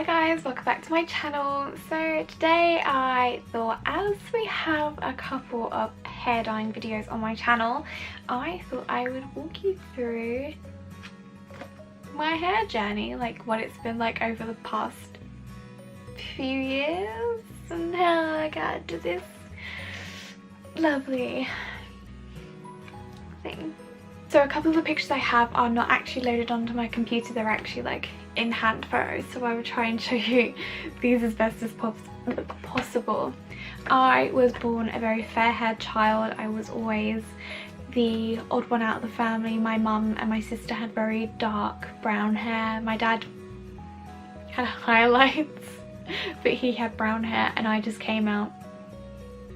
Hi guys, welcome back to my channel. So today I thought, as we have a couple of hair dyeing videos on my channel, I thought I would walk you through my hair journey, like what it's been like over the past few years and how I got to this lovely thing. So a couple of the pictures I have are not actually loaded onto my computer, they're actually like in-hand photos, so I will try and show you these as best as possible. I was born a very fair-haired child. I was always the odd one out of the family. My mum and my sister had very dark brown hair. My dad had highlights, but he had brown hair, and I just came out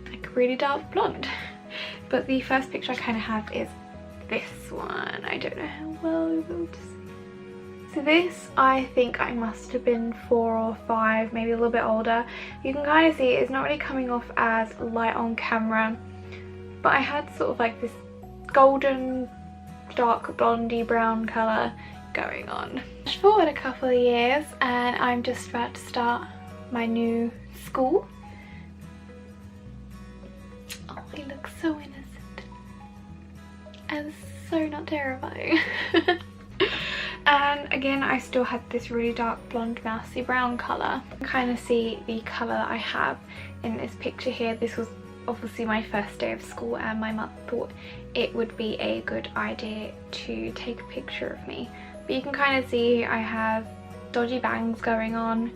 like really dark blonde. But the first picture I kind of have is this one. I don't know how well you'll be able to see. So this, I think I must have been 4 or 5, maybe a little bit older. You can kind of see it's not really coming off as light on camera, but I had sort of like this golden dark blondie brown colour going on. Flash forward a couple of years and I'm just about to start my new school. Oh, he looks so innocent and so not terrifying. And again, I still had this really dark blonde mousy brown colour. You can kind of see the colour that I have in this picture here. This was obviously my first day of school and my mum thought it would be a good idea to take a picture of me. But you can kind of see I have dodgy bangs going on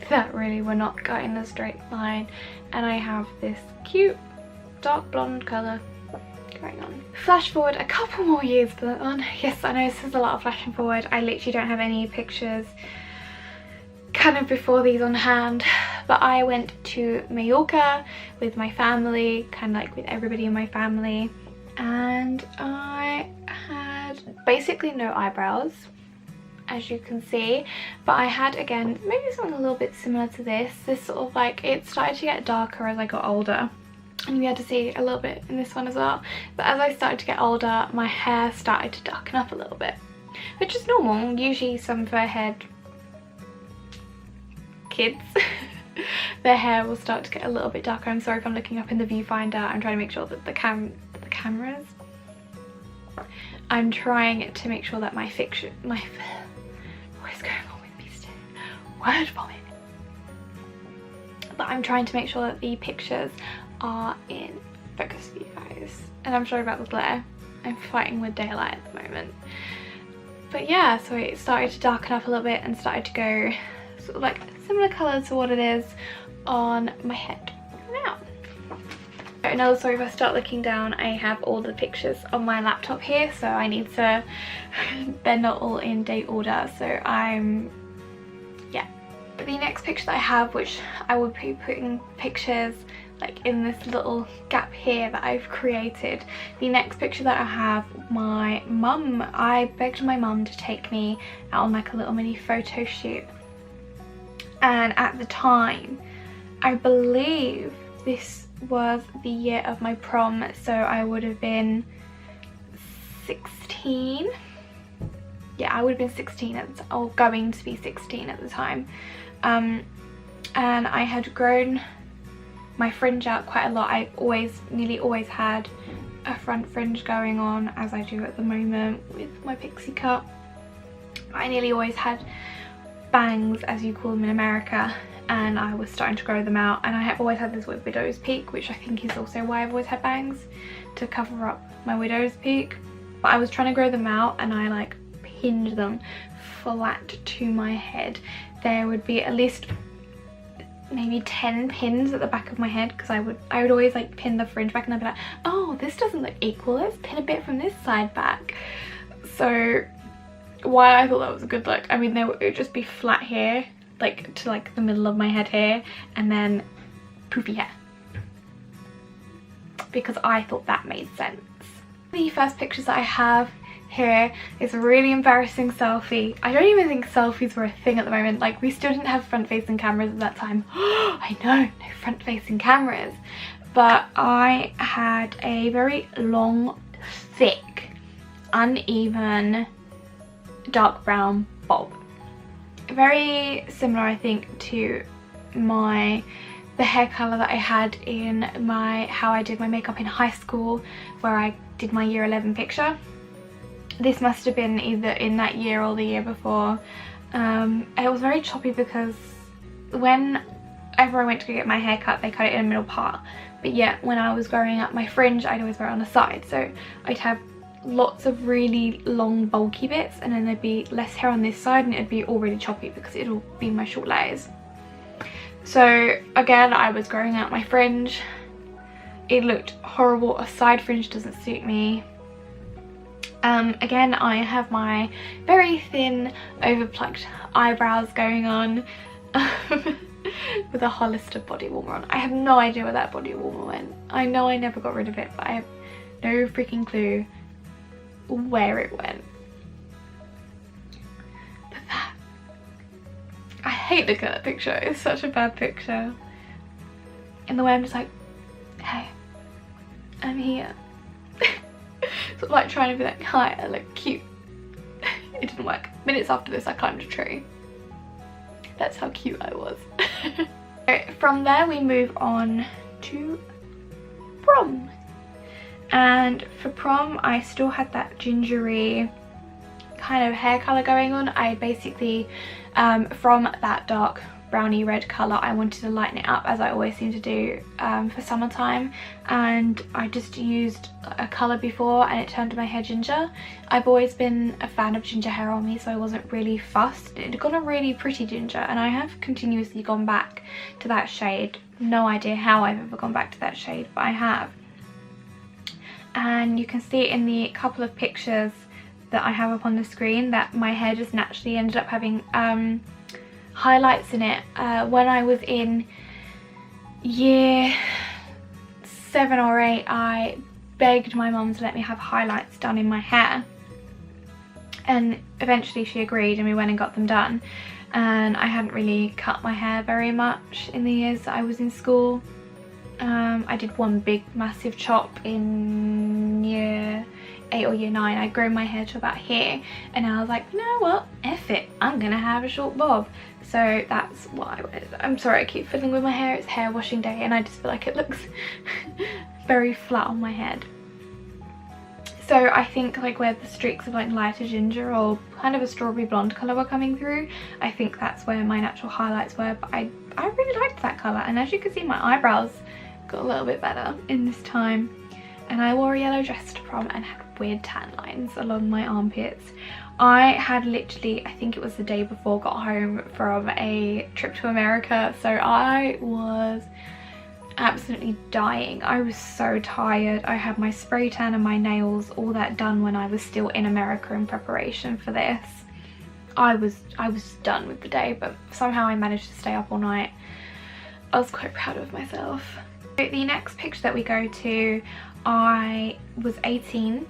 that really were not cut in a straight line, and I have this cute dark blonde colour going on. Flash forward a couple more years for that one. Yes, I know this is a lot of flashing forward. I literally don't have any pictures kind of before these on hand, but I went to Mallorca with my family, kind of like with everybody in my family, and I had basically no eyebrows, as you can see, but I had, again, maybe something a little bit similar to this sort of like, it started to get darker as I got older. And you had to see a little bit in this one as well. But as I started to get older, my hair started to darken up a little bit, which is normal. Usually some fair-haired kids, their hair will start to get a little bit darker. I'm sorry if I'm looking up in the viewfinder. I'm trying to make sure that the cameras. I'm trying to make sure that what is going on with me today? Word vomit. But I'm trying to make sure that the pictures are in focus for you guys, and I'm sorry about the glare. I'm fighting with daylight at the moment. But yeah, so it started to darken up a little bit and started to go sort of like similar colour to what it is on my head now. Another story, if I start looking down, I have all the pictures on my laptop here, so I need to they're not all in date order, so yeah. But the next picture that I have, which I will be putting pictures like in this little gap here that I've created. The next picture that I have, I begged my mum to take me out on like a little mini photo shoot, and at the time I believe this was the year of my prom, so I would have been 16. Yeah, I would have been 16 or going to be 16 at the time. And I had grown my fringe out quite a lot. I've nearly always had a front fringe going on, as I do at the moment with my pixie cut. I nearly always had bangs, as you call them in America, and I was starting to grow them out, and I have always had this widow's peak, which I think is also why I've always had bangs, to cover up my widow's peak. But I was trying to grow them out and I like pinned them flat to my head. There would be at least maybe 10 pins at the back of my head, because I would always like pin the fringe back, and I'd be like, oh, this doesn't look equal, let's pin a bit from this side back. So while I thought that was a good look, I mean, it would just be flat here, like to like the middle of my head here, and then poofy hair, because I thought that made sense. The first pictures that I have here is a really embarrassing selfie. I don't even think selfies were a thing at the moment. Like, we still didn't have front-facing cameras at that time. I know, no front-facing cameras. But I had a very long, thick, uneven, dark brown bob. very similar I think to the hair colour that I had in how I did my makeup in high school, where I did my year 11 picture. This must have been either in that year or the year before. It was very choppy because whenever I went to go get my hair cut, they cut it in the middle part, but yet when I was growing up my fringe, I'd always wear it on the side, so I'd have lots of really long bulky bits, and then there'd be less hair on this side and it'd be all really choppy because it'll be my short layers. So again, I was growing out my fringe. It looked horrible. A side fringe doesn't suit me. Again, I have my very thin overplucked eyebrows going on with a Hollister body warmer on. I have no idea where that body warmer went. I know I never got rid of it, but I have no freaking clue where it went. But that, I hate looking at that picture. It's such a bad picture. In the way I'm just like, hey, I'm here. Sort of like trying to be like, hi, I look cute. It didn't work. Minutes after this, I climbed a tree. That's how cute I was. From there, we move on to prom. And for prom, I still had that gingery kind of hair colour going on. I basically, from that dark browny red colour, I wanted to lighten it up, as I always seem to do for summertime, and I just used a colour before and it turned my hair ginger. I've always been a fan of ginger hair on me, so I wasn't really fussed. It had got a really pretty ginger, and I have continuously gone back to that shade. No idea how I've ever gone back to that shade, but I have. And you can see in the couple of pictures that I have up on the screen that my hair just naturally ended up having highlights in it. When I was in year 7 or 8, I begged my mum to let me have highlights done in my hair, and eventually she agreed and we went and got them done. And I hadn't really cut my hair very much in the years that I was in school. I did one big massive chop in year 8 or year 9. I'd grown my hair to about here, and I was like, you know what, F it, I'm gonna have a short bob. So that's what I went. I'm sorry I keep fiddling with my hair, it's hair washing day and I just feel like it looks very flat on my head. So I think like where the streaks of like lighter ginger or kind of a strawberry blonde colour were coming through, I think that's where my natural highlights were. But I really liked that colour, and as you can see, my eyebrows got a little bit better in this time. And I wore a yellow dress to prom and had weird tan lines along my armpits. I had literally, I think it was the day before, got home from a trip to America, so I was absolutely dying. I was so tired. I had my spray tan and my nails, all that done when I was still in America in preparation for this. I was done with the day, but somehow I managed to stay up all night. I was quite proud of myself. The next picture that we go to, I was 18.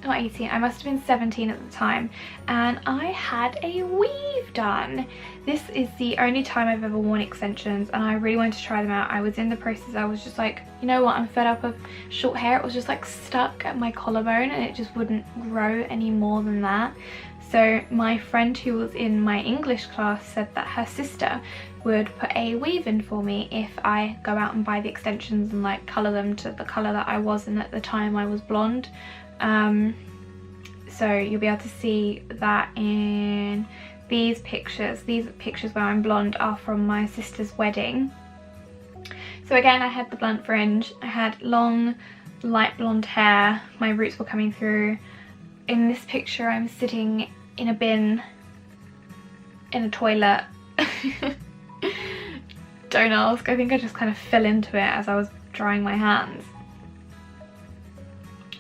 Not 18, I must have been 17 at the time, and I had a weave done. This is the only time I've ever worn extensions, and I really wanted to try them out. I was in the process, I was just like, you know what, I'm fed up of short hair. It was just like stuck at my collarbone and it just wouldn't grow any more than that. So my friend who was in my English class said that her sister would put a weave in for me if I go out and buy the extensions and like colour them to the colour that I was in at the time. I was blonde. So you'll be able to see that in these pictures. These pictures where I'm blonde are from my sister's wedding. So again, I had the blunt fringe, I had long light blonde hair, my roots were coming through. In this picture I'm sitting in a bin in a toilet. Don't ask, I think I just kind of fell into it as I was drying my hands.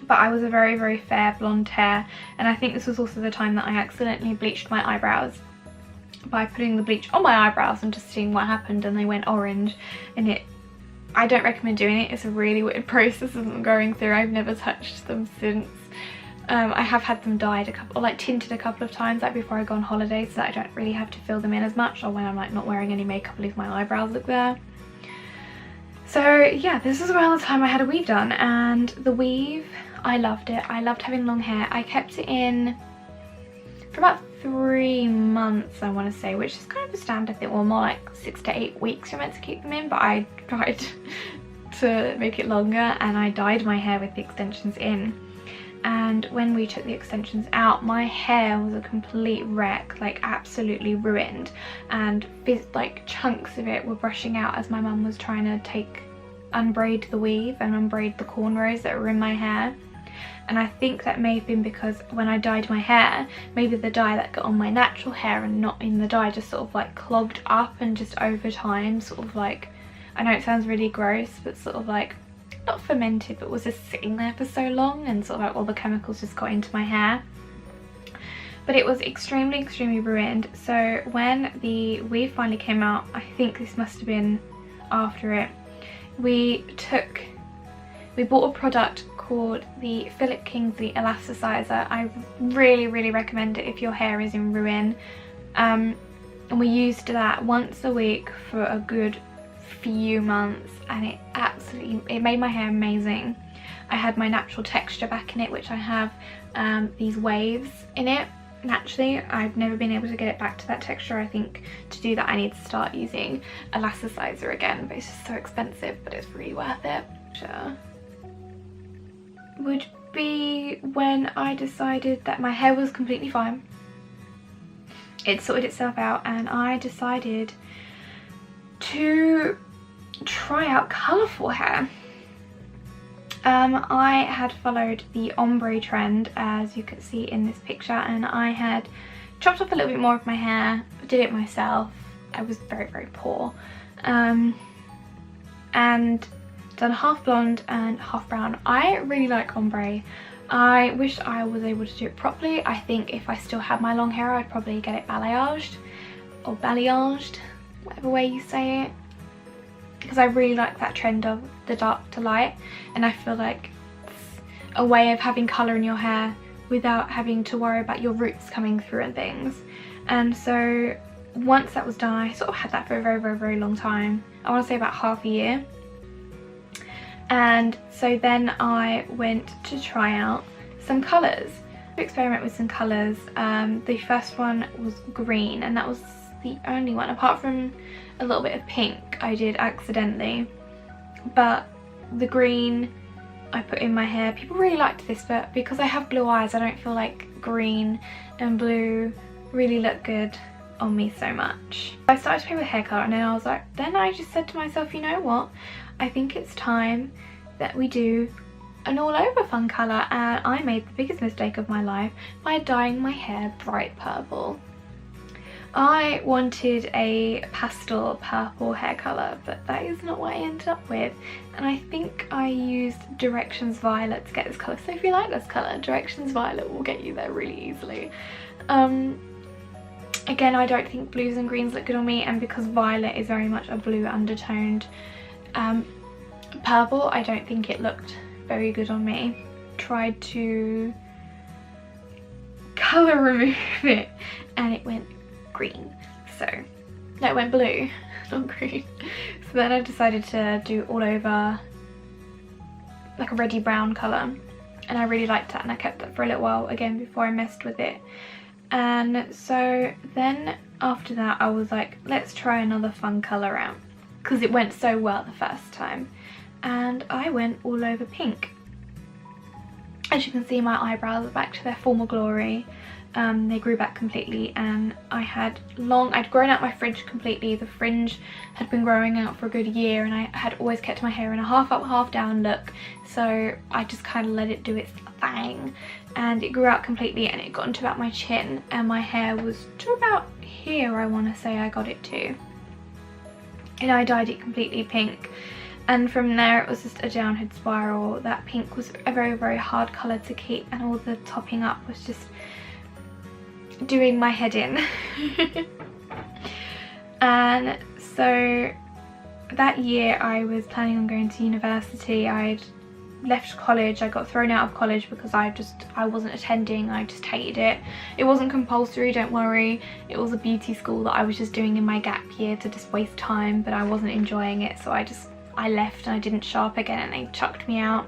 But I was a very, very fair blonde hair, and I think this was also the time that I accidentally bleached my eyebrows by putting the bleach on my eyebrows and just seeing what happened, and they went orange. And I don't recommend doing it. It's a really weird process of them going through. I've never touched them since. I have had them dyed tinted a couple of times, like before I go on holiday, so that I don't really have to fill them in as much, or when I'm like not wearing any makeup, leave my eyebrows look there. So yeah, this is around the time I had a weave done, and the weave, I loved it. I loved having long hair. I kept it in for about 3 months, I want to say, which is kind of a standard thing. Well, more like 6 to 8 weeks you're meant to keep them in, but I tried to make it longer and I dyed my hair with the extensions in. And when we took the extensions out, my hair was a complete wreck, like absolutely ruined, and like chunks of it were brushing out as my mum was trying to unbraid the weave and unbraid the cornrows that were in my hair. And I think that may have been because when I dyed my hair, maybe the dye that got on my natural hair and not in the dye just sort of like clogged up, and just over time sort of like, I know it sounds really gross, but sort of like not fermented, but was just sitting there for so long, and sort of like all the chemicals just got into my hair. But it was extremely ruined. So when the weave finally came out, I think this must have been after it, we bought a product called the Philip Kingsley Elasticizer. I really recommend it if your hair is in ruin. And we used that once a week for a good few months, and it made my hair amazing. I had my natural texture back in it, which I have these waves in it naturally. I've never been able to get it back to that texture. I think to do that I need to start using elasticizer again, but it's just so expensive, but it's really worth it. Sure. Would be when I decided that my hair was completely fine. It sorted itself out, and I decided to try out colourful hair. I had followed the ombre trend, as you can see in this picture, and I had chopped off a little bit more of my hair, did it myself. I was very poor, and done half blonde and half brown. I really like ombre. I wish I was able to do it properly. I think if I still had my long hair, I'd probably get it balayaged, or balayaged, whatever way you say it, because I really like that trend of the dark to light, and I feel like it's a way of having colour in your hair without having to worry about your roots coming through and things. And so once that was done, I sort of had that for a very long time. I want to say about half a year. And so then I went to try out some colours, to experiment with some colours. The first one was green, and that was the only one, apart from a little bit of pink I did accidentally. But the green I put in my hair. People really liked this, but because I have blue eyes, I don't feel like green and blue really look good on me so much. I started to play with hair colour, and then I just said to myself, you know what, I think it's time that we do an all over fun colour. And I made the biggest mistake of my life by dyeing my hair bright purple. I wanted a pastel purple hair colour, but that is not what I ended up with, and I think I used Directions Violet to get this colour. So if you like this colour, Directions Violet will get you there really easily. Again, I don't think blues and greens look good on me, and because violet is very much a blue undertoned purple, I don't think it looked very good on me. Tried to colour remove it and it went green. No, it went blue, not green. So then I decided to do all over like a reddy brown colour, and I really liked that, and I kept it for a little while again before I messed with it. And so then after that I was like, let's try another fun colour out, because it went so well the first time, and I went all over pink. As you can see, my eyebrows are back to their former glory. They grew back completely, and I'd grown out my fringe completely. The fringe had been growing out for a good year, and I had always kept my hair in a half up, half down look, so I just kind of let it do its thing, and it grew out completely, and it got into about my chin, and my hair was to about here, I want to say I got it to, and I dyed it completely pink. And from there it was just a downward spiral. That pink was a very hard colour to keep, and all the topping up was just doing my head in. And so that year I was planning on going to university. I'd left college. I got thrown out of college because I wasn't attending. I just hated it. It wasn't compulsory, don't worry. It was a beauty school that I was just doing in my gap year to just waste time, but I wasn't enjoying it, so I left and I didn't show up again, and they chucked me out.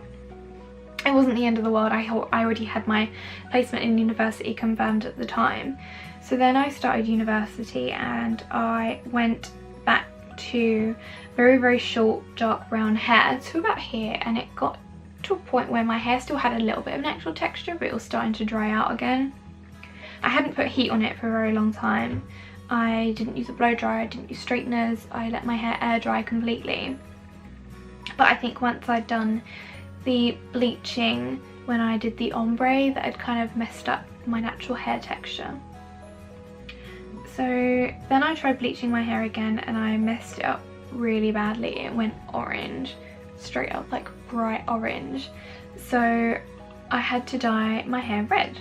it wasn't the end of the world. I already had my placement in university confirmed at the time. So then I started university and I went back to very, very short dark brown hair to about here, and it got to a point where my hair still had a little bit of natural texture, but it was starting to dry out again. I hadn't put heat on it for a very long time. I didn't use a blow dryer, I didn't use straighteners, I let my hair air dry completely. But I think once I'd done the bleaching when I did the ombre, that had kind of messed up my natural hair texture. So then I tried bleaching my hair again and I messed it up really badly. It went orange, straight up like bright orange. So I had to dye my hair red.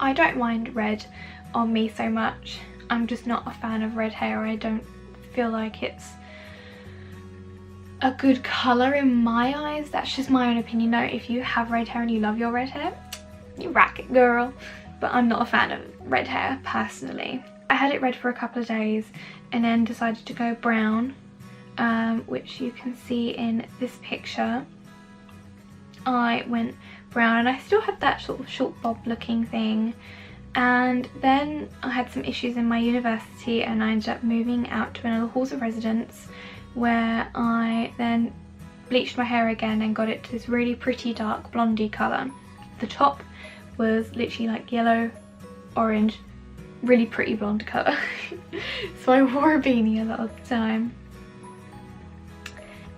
I don't mind red on me so much. I'm just not a fan of red hair. I don't feel like it's a good colour in my eyes. That's just my own opinion though. If you have red hair and you love your red hair, you rock it, girl. But I'm not a fan of red hair personally. I had it red for a couple of days and then decided to go brown, which you can see in this picture. I went brown and I still had that sort of short bob looking thing, and then I had some issues in my university and I ended up moving out to another halls of residence, where I then bleached my hair again and got it to this really pretty dark blondie colour. The top was literally like yellow, orange, really pretty blonde colour. So I wore a beanie a lot of the time.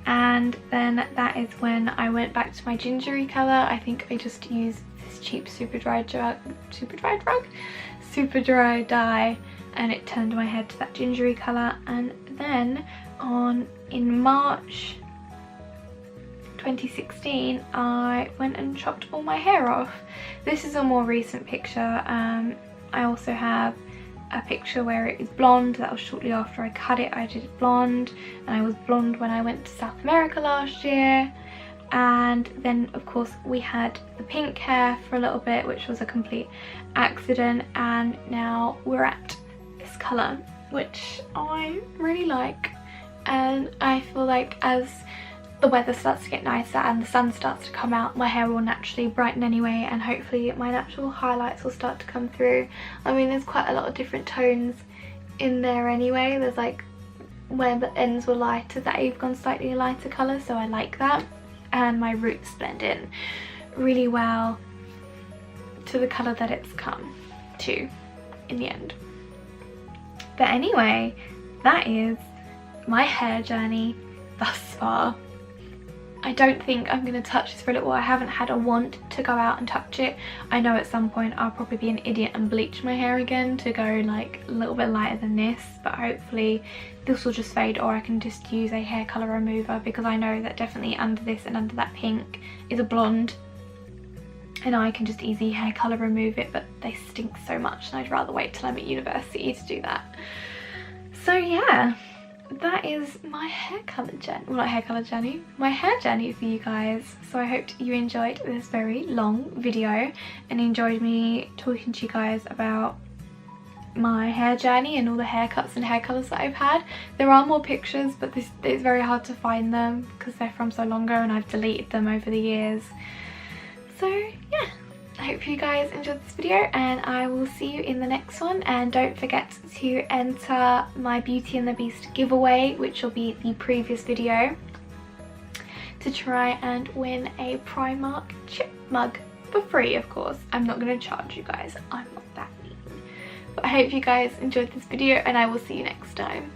And then that is when I went back to my gingery colour. I think I just used this cheap super dry dye, and it turned my hair to that gingery colour. And then in March 2016 I went and chopped all my hair off. This is a more recent picture. I also have a picture where it is blonde. That was shortly after I cut it. I did it blonde, and I was blonde when I went to South America last year. And then of course we had the pink hair for a little bit, which was a complete accident, and now we're at this colour, which I really like. And I feel like as the weather starts to get nicer and the sun starts to come out, my hair will naturally brighten anyway, and hopefully my natural highlights will start to come through. I mean, there's quite a lot of different tones in there anyway. There's like where the ends were lighter that I've gone slightly lighter colour, so I like that. And my roots blend in really well to the colour that it's come to in the end. But anyway, that is my hair journey thus far. I don't think I'm going to touch this for a little while. I haven't had a want to go out and touch it. I know at some point I'll probably be an idiot and bleach my hair again to go like a little bit lighter than this, but hopefully this will just fade, or I can just use a hair colour remover, because I know that definitely under this and under that pink is a blonde, and I can just easily hair colour remove it, but they stink so much and I'd rather wait till I'm at university to do that. So yeah, that is my hair colour journey, well, not hair colour journey, my hair journey for you guys. So I hope you enjoyed this very long video and enjoyed me talking to you guys about my hair journey and all the haircuts and hair colours that I've had. There are more pictures, but it's very hard to find them because they're from so long ago and I've deleted them over the years. So yeah, I hope you guys enjoyed this video, and I will see you in the next one. And don't forget to enter my Beauty and the Beast giveaway, which will be the previous video, to try and win a Primark chip mug for free, of course. I'm not going to charge you guys, I'm not that mean. But I hope you guys enjoyed this video, and I will see you next time.